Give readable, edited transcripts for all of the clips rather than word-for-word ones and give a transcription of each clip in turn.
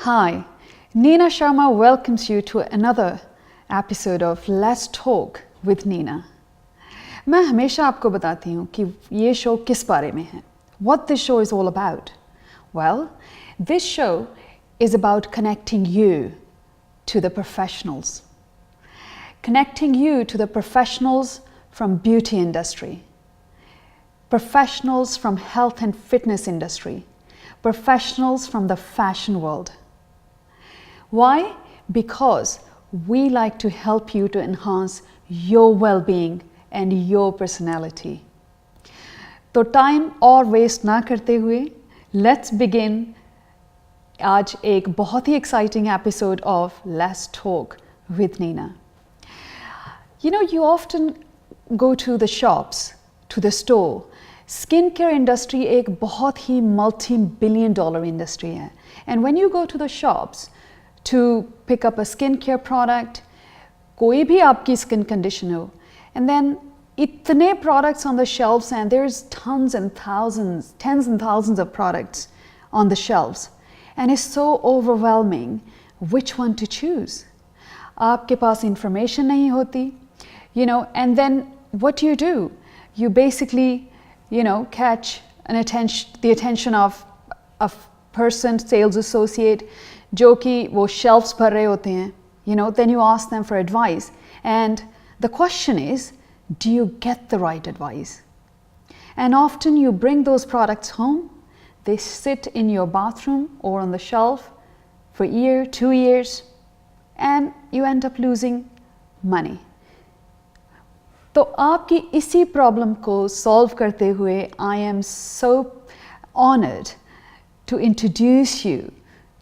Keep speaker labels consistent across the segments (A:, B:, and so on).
A: Hi, Neena Sharma welcomes you to another episode of Let's Talk with Neena. मैं हमेशा आपको बताती हूँ कि ये शो किस बारे में है. What this show is all about? Well, this show is about connecting you to the professionals. Connecting you to the professionals from beauty industry, professionals from health and fitness industry, professionals from the fashion world. Why? Because we like to help you to enhance your well-being and your personality. तो time और waste ना करते हुए let's begin आज एक बहुत ही exciting episode of let's talk with Neena. You know, you often go to the shops, to the store. Skin care industry एक बहुत ही multi-billion-dollar industry है. And when you go to the shops to pick up a skincare product, कोई भी आपकी skin condition हो, and then इतने products on the shelves and there's tons and thousands, tens and thousands of products on the shelves, and it's so overwhelming which one to choose. आपके पास information नहीं होती, you know, and then what do? You basically, you know, catch the attention of a person, sales associate, जो कि वो shelves भर रहे होते हैं, you know, then you ask them for advice, and the question is, do you get the right advice? And often you bring those products home, they sit in your bathroom or on the shelf for a year, 2 years, and you end up losing money. तो आपकी इसी problem को solve करते हुए I am so honored to introduce you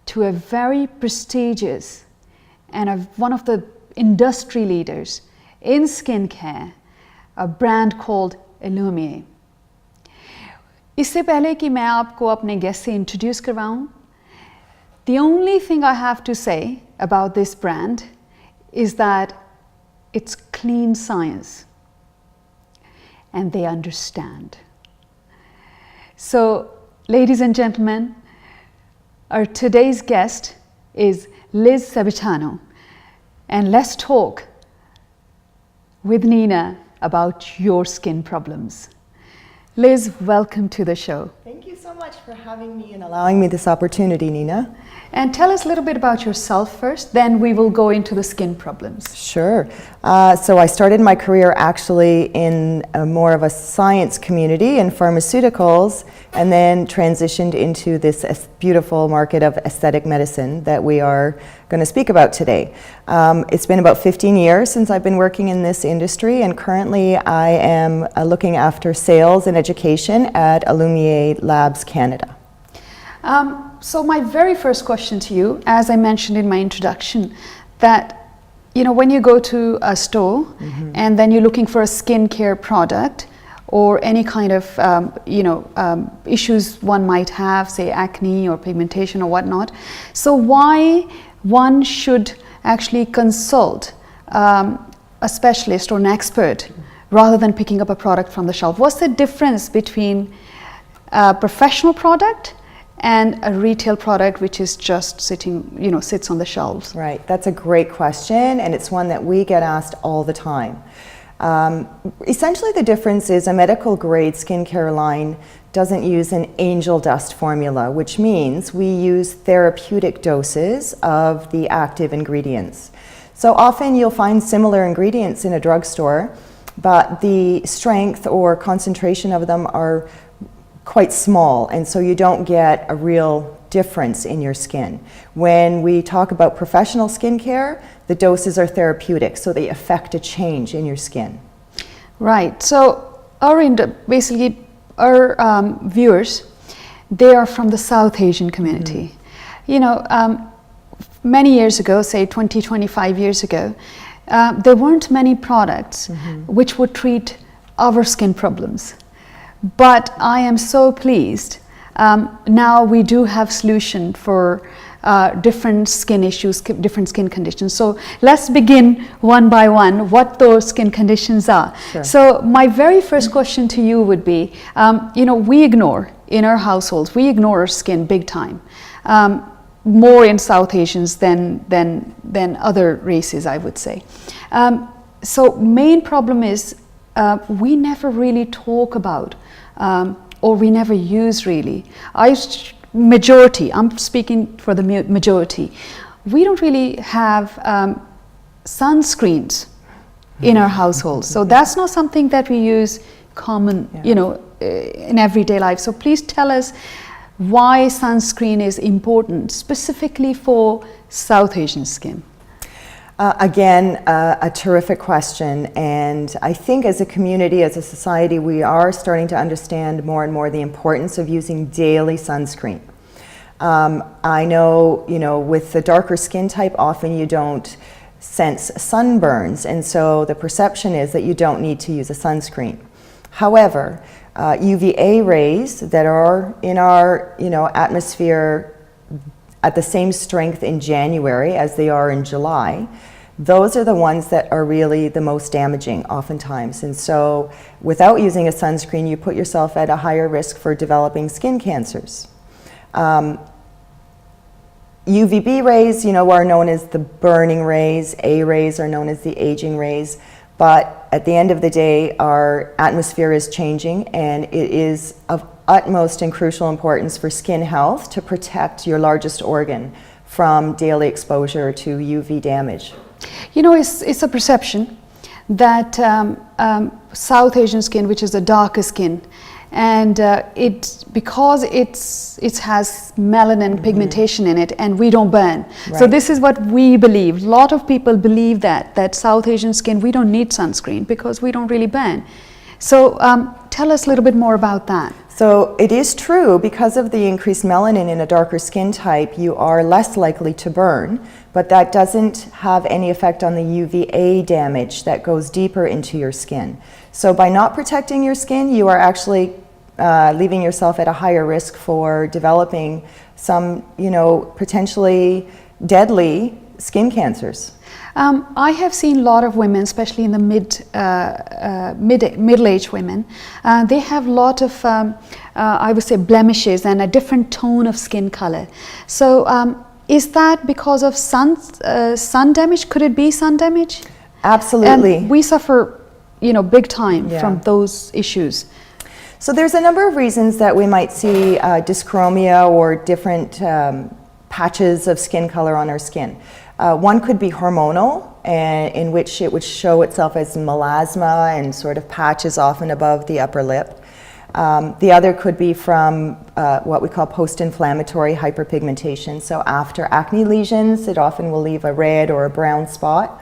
A: to a very prestigious and one of the industry leaders in skincare, a brand called Illumier. इससे पहले कि मैं आपको अपने गेस्ट से introduce करवाऊं, the only thing I have to say about this brand is that it's clean science and they understand. So, ladies and gentlemen, our today's guest is Liz Savitano, and let's talk with Neena about your skin problems. Liz, welcome to the show.
B: Thank you so much for having me and allowing me this opportunity, Neena.
A: And tell us a little bit about yourself first, then we will go into the skin problems.
B: Sure. So I started my career actually in more of a science community in pharmaceuticals, and then transitioned into this beautiful market of aesthetic medicine that we are going to speak about today. It's been about 15 years since I've been working in this industry, and currently I am looking after sales and education at Illumier Labs Canada.
A: So my very first question to you, as I mentioned in my introduction, that, you know, when you go to a store and then you're looking for a skincare product or any kind of, issues one might have, say acne or pigmentation or whatnot. So why one should actually consult a specialist or an expert rather than picking up a product from the shelf? What's the difference between a professional product and a retail product which is just sits on the shelves?
B: Right, that's a great question, and it's one that we get asked all the time. Essentially the difference is a medical grade skincare line doesn't use an angel dust formula, which means we use therapeutic doses of the active ingredients. So often you'll find similar ingredients in a drugstore, but the strength or concentration of them are quite small, and so you don't get a real difference in your skin. When we talk about professional skincare, the doses are therapeutic, so they affect a change in your skin.
A: Right. So our viewers, they are from the South Asian community. You know, many years ago, say 20, 25 years ago, there weren't many products which would treat our skin problems. But I am so pleased. Now we do have solution for different skin issues, different skin conditions. So let's begin one by one what those skin conditions are.
B: Sure.
A: So my very first question to you would be, we ignore in our households, we ignore our skin big time. more in South Asians than other races, I would say. So main problem is we never really talk about or we never use really. Majority, I'm speaking for the majority, we don't really have sunscreens in our households. So that's not something that we use common, in everyday life. So please tell us why sunscreen is important specifically for South Asian skin.
B: Again, a terrific question, and I think as a community, as a society, we are starting to understand more and more the importance of using daily sunscreen. I know, with the darker skin type, often you don't sense sunburns, and so the perception is that you don't need to use a sunscreen. However, UVA rays that are in our atmosphere at the same strength in January as they are in July, those are the ones that are really the most damaging oftentimes. And so without using a sunscreen, you put yourself at a higher risk for developing skin cancers. UVB rays, are known as the burning rays. A rays are known as the aging rays. But at the end of the day, our atmosphere is changing, and it is of utmost and crucial importance for skin health to protect your largest organ from daily exposure to UV damage.
A: It's a perception that South Asian skin, which is the darker skin, and because it has melanin pigmentation in it, and we don't burn. Right. So this is what we believe. A lot of people believe that South Asian skin, we don't need sunscreen because we don't really burn. So tell us a little bit more about that.
B: So it is true, because of the increased melanin in a darker skin type, you are less likely to burn, but that doesn't have any effect on the UVA damage that goes deeper into your skin. So by not protecting your skin, you are actually leaving yourself at a higher risk for developing some, potentially deadly skin cancers.
A: I have seen a lot of women, especially in the middle-aged women, they have a lot of, I would say, blemishes and a different tone of skin color. So is that because of sun damage? Could it be sun damage?
B: Absolutely.
A: And we suffer, big time from those issues.
B: So there's a number of reasons that we might see dyschromia or different patches of skin color on our skin. One could be hormonal, in which it would show itself as melasma and sort of patches often above the upper lip. The other could be from what we call post-inflammatory hyperpigmentation. So after acne lesions, it often will leave a red or a brown spot.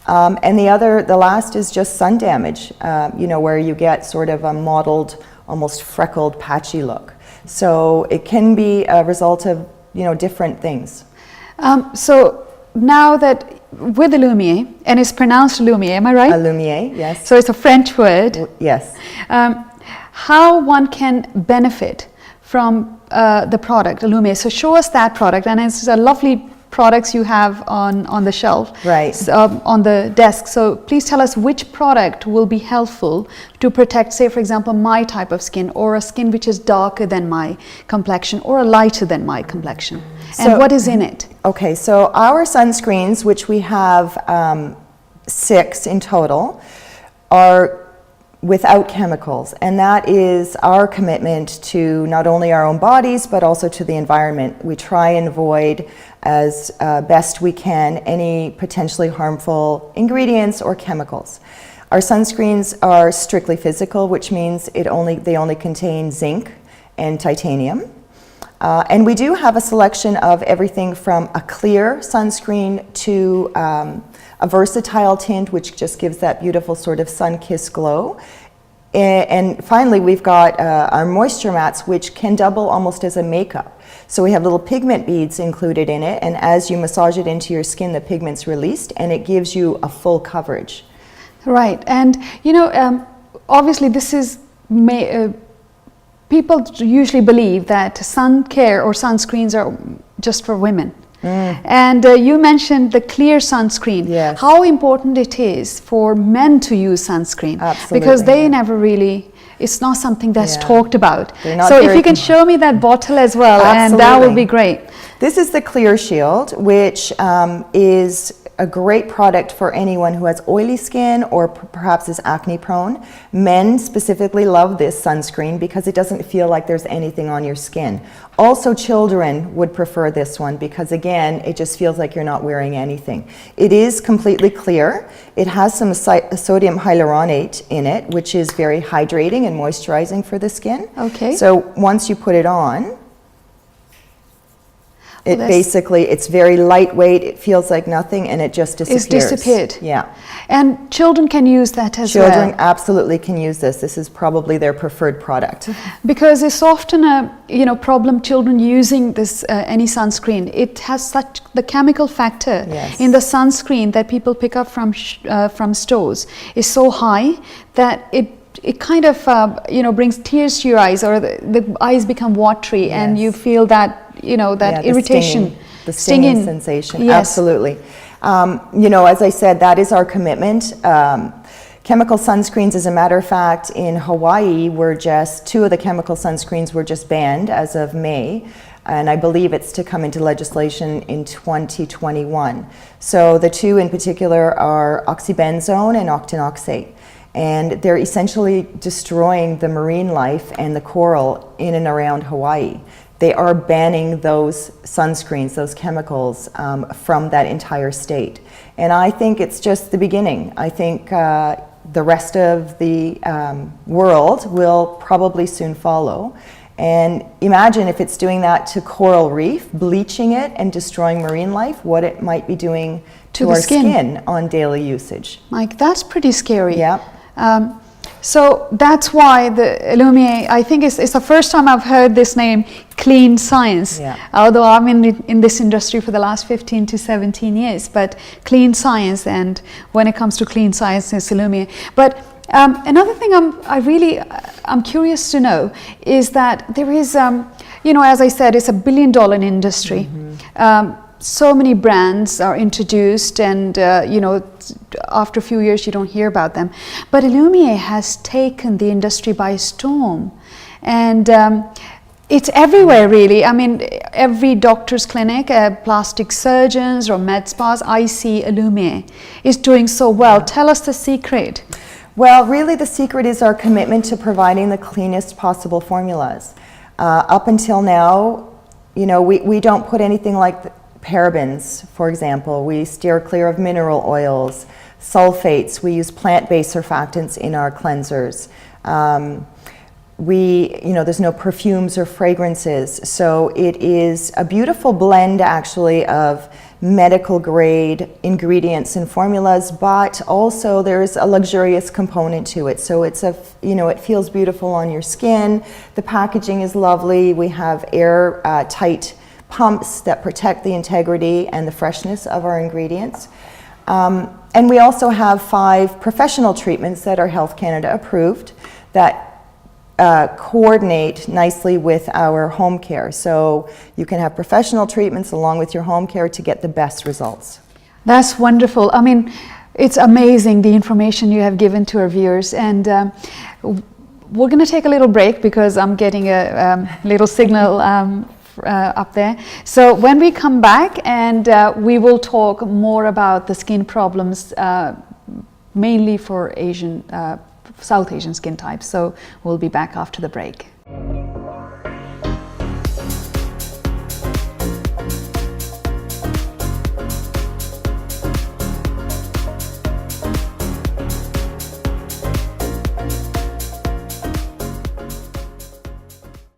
B: And the last is just sun damage, where you get sort of a mottled, almost freckled, patchy look. So it can be a result of, different things.
A: So now that with Illumier, and it's pronounced Illumier, am I right?
B: Illumier, yes.
A: So it's a French word.
B: Yes.
A: How one can benefit from the product Illumier. So show us that product, and it's a lovely products you have on the shelf,
B: right,
A: on the desk. So please tell us which product will be helpful to protect, say for example, my type of skin, or a skin which is darker than my complexion or lighter than my complexion, and what is in it.
B: Okay, so our sunscreens, which we have 6 in total, are without chemicals, and that is our commitment to not only our own bodies but also to the environment. We try and avoid as best we can any potentially harmful ingredients or chemicals. Our sunscreens are strictly physical, which means they only contain zinc and titanium. And we do have a selection of everything from a clear sunscreen to a versatile tint, which just gives that beautiful sort of sun-kissed glow. And finally, we've got our moisture mats, which can double almost as a makeup. So we have little pigment beads included in it, and as you massage it into your skin, the pigment's released, and it gives you a full coverage.
A: Right, and obviously this is people usually believe that sun care or sunscreens are just for women. And you mentioned the clear sunscreen.
B: Yes.
A: How important it is for men to use sunscreen.
B: Absolutely.
A: Because they never really it's not something that's
B: Yeah.
A: talked about.
B: They're not
A: So if
B: very
A: you can show me that bottle as well, and that would
B: Absolutely.
A: be great.
B: This is the Clear Shield, which is a great product for anyone who has oily skin or perhaps is acne prone. Men specifically love this sunscreen because it doesn't feel like there's anything on your skin. Also, children would prefer this one because, again, it just feels like you're not wearing anything. It is completely clear. It has some sodium hyaluronate in it, which is very hydrating and moisturizing for the skin.
A: Okay.
B: So once you put it on, it
A: that's-
B: basically, it's very lightweight, it feels like nothing, and it just disappears.
A: It's disappeared.
B: Yeah.
A: And children can use that as
B: Children
A: well.
B: absolutely can use this. This is probably their preferred product.
A: Because it's often a problem, children using this any sunscreen. It has such the chemical factor
B: Yes.
A: in the sunscreen that people pick up from stores is so high that it kind of brings tears to your eyes, or the eyes become watery, and
B: Yes.
A: you feel that
B: Yeah, the
A: irritation,
B: the stinging sensation.
A: Yes.
B: Absolutely. As I said, that is our commitment. Chemical sunscreens, as a matter of fact, in Hawaii, two of the chemical sunscreens were just banned as of May, and I believe it's to come into legislation in 2021. So the two in particular are oxybenzone and octinoxate. And they're essentially destroying the marine life and the coral in and around Hawaii. They are banning those sunscreens, those chemicals, from that entire state. And I think it's just the beginning. I think the rest of the world will probably soon follow. And imagine if it's doing that to coral reef, bleaching it and destroying marine life, what it might be doing to
A: the
B: our
A: skin.
B: skin on daily usage.
A: Like, that's pretty scary.
B: Yeah.
A: So that's why the Illumier, I think it's the first time I've heard this name, Clean Science.
B: Yeah.
A: Although I'm in this industry for the last 15 to 17 years, but Clean Science, and when it comes to Clean Science, it's Illumier. But another thing I'm curious to know is that there is, as I said, it's $1 billion industry.
B: Mm-hmm.
A: So many brands are introduced, and after a few years you don't hear about them. But Illumier has taken the industry by storm, and it's everywhere, really. I mean, every doctor's clinic, plastic surgeons or med spas, I see Illumier is doing so well. Tell us the secret.
B: Well, really the secret is our commitment to providing the cleanest possible formulas. Up until now, we don't put anything like parabens, for example. We steer clear of mineral oils, sulfates. We use plant-based surfactants in our cleansers. There's no perfumes or fragrances. So it is a beautiful blend, actually, of medical grade ingredients and formulas, but also there's a luxurious component to it. So it feels beautiful on your skin. The packaging is lovely. We have air tight pumps that protect the integrity and the freshness of our ingredients. And we also have 5 professional treatments that are Health Canada approved that coordinate nicely with our home care. So you can have professional treatments along with your home care to get the best results.
A: That's wonderful. I mean, it's amazing the information you have given to our viewers. And we're going to take a little break because I'm getting a little signal up there. So when we come back, and we will talk more about the skin problems, mainly for South Asian skin types. So we'll be back after the break.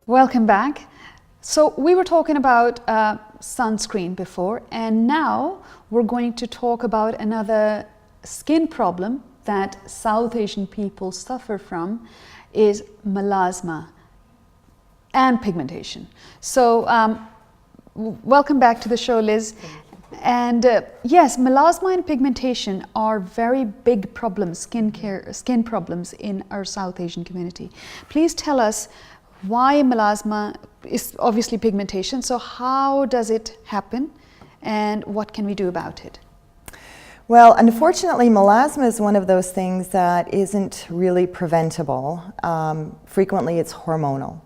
A: Welcome back. So we were talking about sunscreen before, and now we're going to talk about another skin problem that South Asian people suffer from, is melasma and pigmentation. So welcome back to the show, Liz. And yes, melasma and pigmentation are very big problems, skin problems in our South Asian community. Please tell us why melasma is obviously pigmentation. So how does it happen, and what can we do about it?
B: Well, unfortunately, melasma is one of those things that isn't really preventable. Frequently, it's hormonal,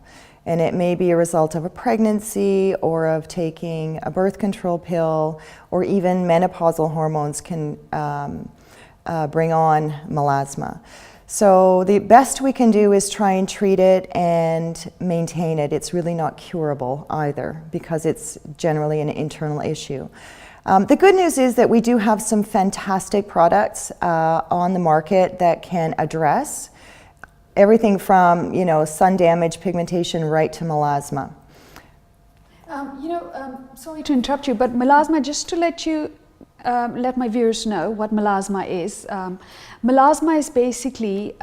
B: and it may be a result of a pregnancy or of taking a birth control pill, or even menopausal hormones can bring on melasma. So the best we can do is try and treat it and maintain it. It's really not curable either, because it's generally an internal issue. The good news is that we do have some fantastic products on the market that can address everything from, sun damage, pigmentation, right to melasma.
A: Sorry to interrupt you, but melasma, just to let my viewers know what melasma is. Melasma is basically,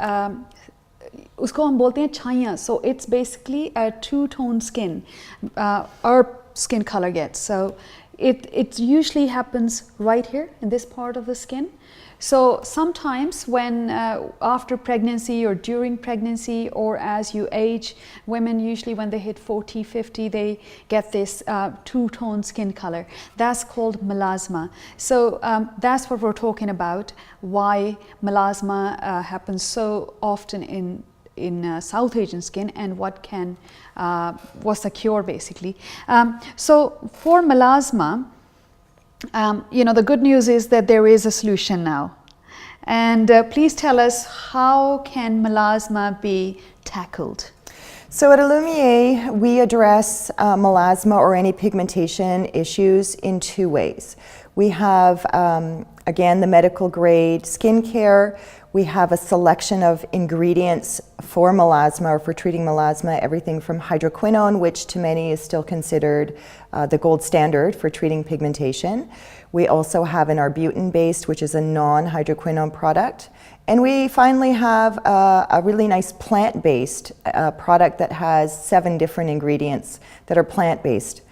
A: उसको हम बोलते हैं छाइयाँ. So it's basically a two-tone skin. Our skin color gets. So it usually happens right here in this part of the skin. So sometimes when after pregnancy or during pregnancy or as you age, women usually when they hit 40, 50, they get this two-tone skin color. That's called melasma. So that's what we're talking about, why melasma happens so often in South Asian skin, and what's the cure basically. So for melasma, the good news is that there is a solution now. And please tell us, how can melasma be tackled?
B: So at Illumier, we address melasma or any pigmentation issues in two ways. We have, again, the medical grade skincare. We have a selection of ingredients for melasma or for treating melasma, everything from hydroquinone, which to many is still considered the gold standard for treating pigmentation. We also have an arbutin-based, which is a non-hydroquinone product. And we finally have a really nice plant-based product that has 7 different ingredients that are plant-based.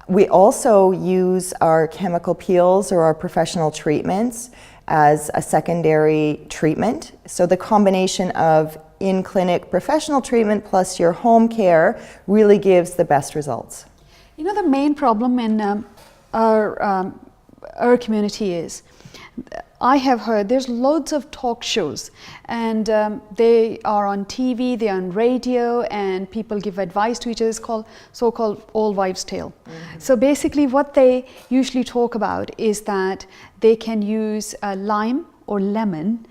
B: We also use our chemical peels or our professional treatments as a secondary treatment. So the combination of in-clinic professional treatment plus your home care really gives the best results.
A: The main problem in our community is, I have heard there's loads of talk shows, and they are on TV, they're on radio, and people give advice to each other. It's called so-called old wives' tale. Mm-hmm. So basically what they usually talk about is that they can use lime or lemon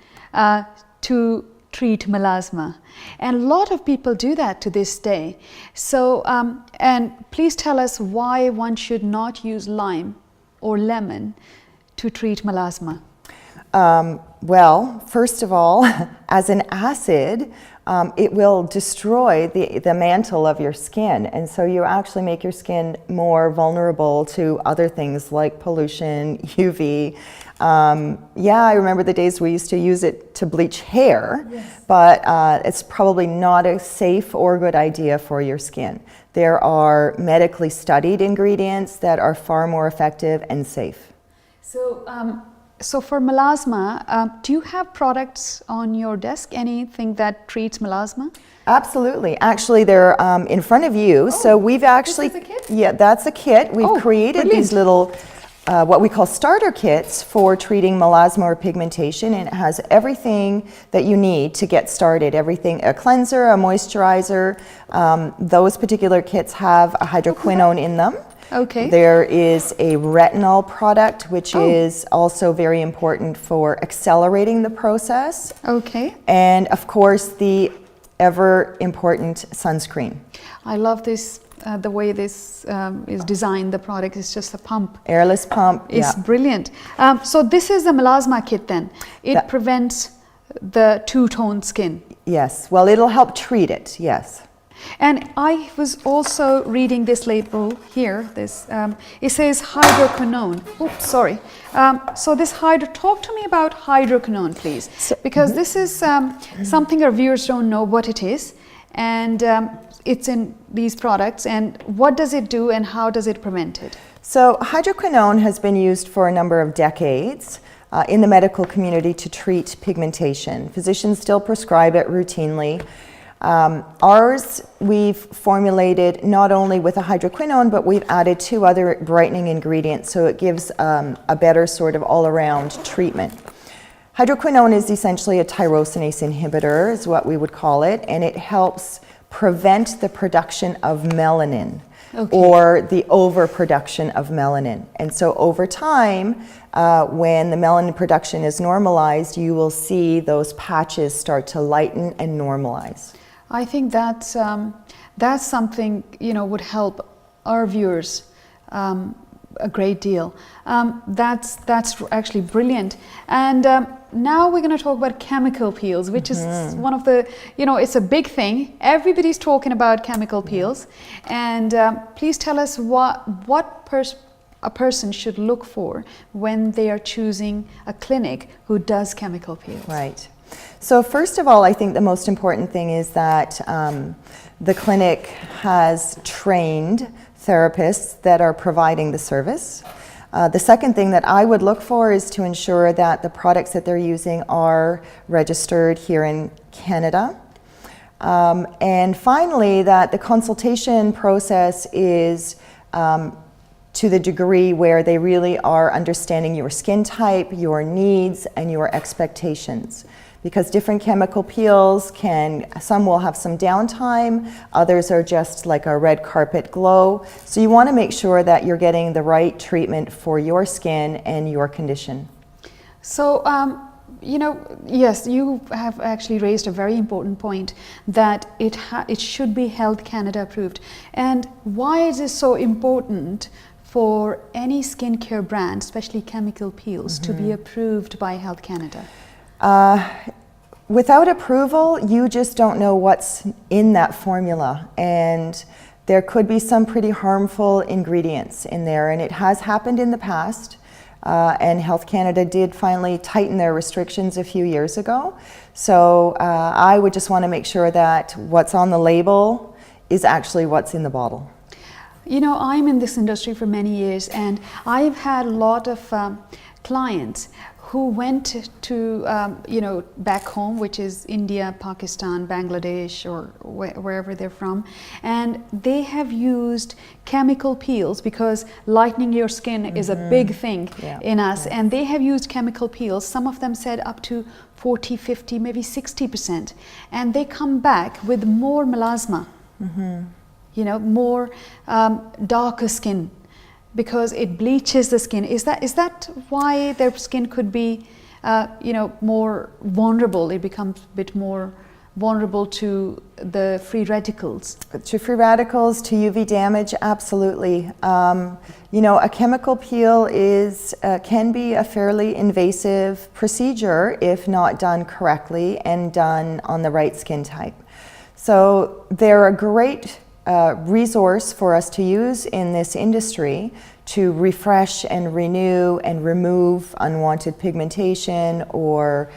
A: to treat melasma. And a lot of people do that to this day. So, and please tell us why one should not use lime or lemon to treat melasma.
B: Well, first of all, as an acid, it will destroy the mantle of your skin, and so you actually make your skin more vulnerable to other things like pollution, UV. I remember the days we used to use it to bleach hair, yes. But it's probably not a safe or good idea for your skin. There are medically studied ingredients that are far more effective and safe.
A: So for melasma, do you have products on your desk, anything that treats melasma?
B: Absolutely. Actually, they're in front of you. So we've actually,
A: this is a kit?
B: Yeah, that's a kit. We've created
A: brilliant.
B: These little, what we call starter kits for treating melasma or pigmentation, and it has everything that you need to get started. Everything, a cleanser, a moisturizer. Those particular kits have a hydroquinone in them.
A: Okay.
B: There is a retinol product, which is also very important for accelerating the process.
A: Okay.
B: And of course, the ever important sunscreen.
A: I love this, the way this is designed. The product is just a pump.
B: Airless pump.
A: It's brilliant. So this is the melasma kit then. It prevents the two-tone skin.
B: Yes. Well, it'll help treat it. Yes.
A: And I was also reading this label here. This it says hydroquinone. Oops, sorry. So this talk to me about hydroquinone, please, because this is something our viewers don't know what it is, and it's in these products. And what does it do, and how does it prevent it?
B: So hydroquinone has been used for a number of decades in the medical community to treat pigmentation. Physicians still prescribe it routinely. Ours, we've formulated not only with a hydroquinone, but we've added 2 other brightening ingredients, so it gives a better sort of all-around treatment. Hydroquinone is essentially a tyrosinase inhibitor, is what we would call it, and it helps prevent the production of melanin. Okay. Or the overproduction of melanin. And so over time, when the melanin production is normalized, you will see those patches start to lighten and normalize.
A: I think that's something, would help our viewers a great deal. That's actually brilliant. And now we're going to talk about chemical peels, which is one of the, it's a big thing. Everybody's talking about chemical peels. And please tell us what a person should look for when they are choosing a clinic who does chemical peels.
B: Right. So first of all, I think the most important thing is that the clinic has trained therapists that are providing the service. The second thing that I would look for is to ensure that the products that they're using are registered here in Canada. And finally, that the consultation process is to the degree where they really are understanding your skin type, your needs, and your expectations. Because different chemical peels some will have some downtime, others are just like a red carpet glow. So you want to make sure that you're getting the right treatment for your skin and your condition.
A: So, yes, you have actually raised a very important point that it should be Health Canada approved. And why is it so important for any skincare brand, especially chemical peels, to be approved by Health Canada?
B: Without approval, you just don't know what's in that formula, and there could be some pretty harmful ingredients in there, and it has happened in the past, and Health Canada did finally tighten their restrictions a few years ago. So I would just want to make sure that what's on the label is actually what's in the bottle.
A: I'm in this industry for many years, and I've had a lot of clients who went to, back home, which is India, Pakistan, Bangladesh, or wherever they're from, and they have used chemical peels because lightening your skin is a big thing in us, and they have used chemical peels. Some of them said up to 40, 50, maybe 60%, and they come back with more melasma, more darker skin, because it bleaches the skin. Is that why their skin could be, more vulnerable? It becomes a bit more vulnerable to the free radicals.
B: To free radicals, to UV damage, absolutely. A chemical peel can be a fairly invasive procedure if not done correctly and done on the right skin type. So they're a great resource for us to use in this industry to refresh and renew and remove unwanted pigmentation or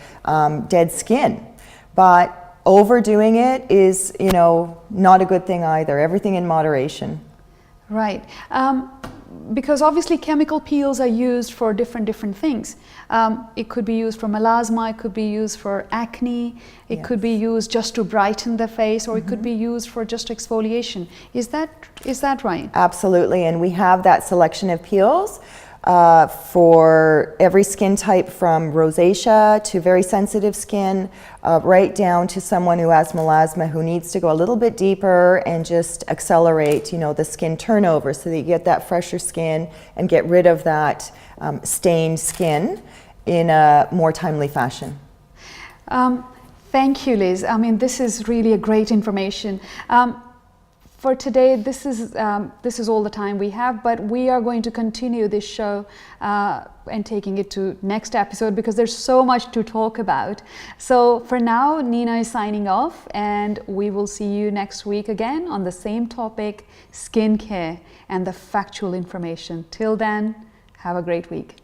B: dead skin. But overdoing it is, not a good thing either. Everything in moderation.
A: Right. Because obviously chemical peels are used for different things. It could be used for melasma, it could be used for acne, it could be used just to brighten the face, or it could be used for just exfoliation. Is that right?
B: Absolutely, and we have that selection of peels for every skin type, from rosacea to very sensitive skin, right down to someone who has melasma who needs to go a little bit deeper and just accelerate, the skin turnover so that you get that fresher skin and get rid of that stained skin in a more timely fashion.
A: Thank you, Liz. I mean, this is really a great information. For today, this is all the time we have, but we are going to continue this show and taking it to next episode because there's so much to talk about. So for now, Nina is signing off, and we will see you next week again on the same topic, skincare and the factual information. Till then, have a great week.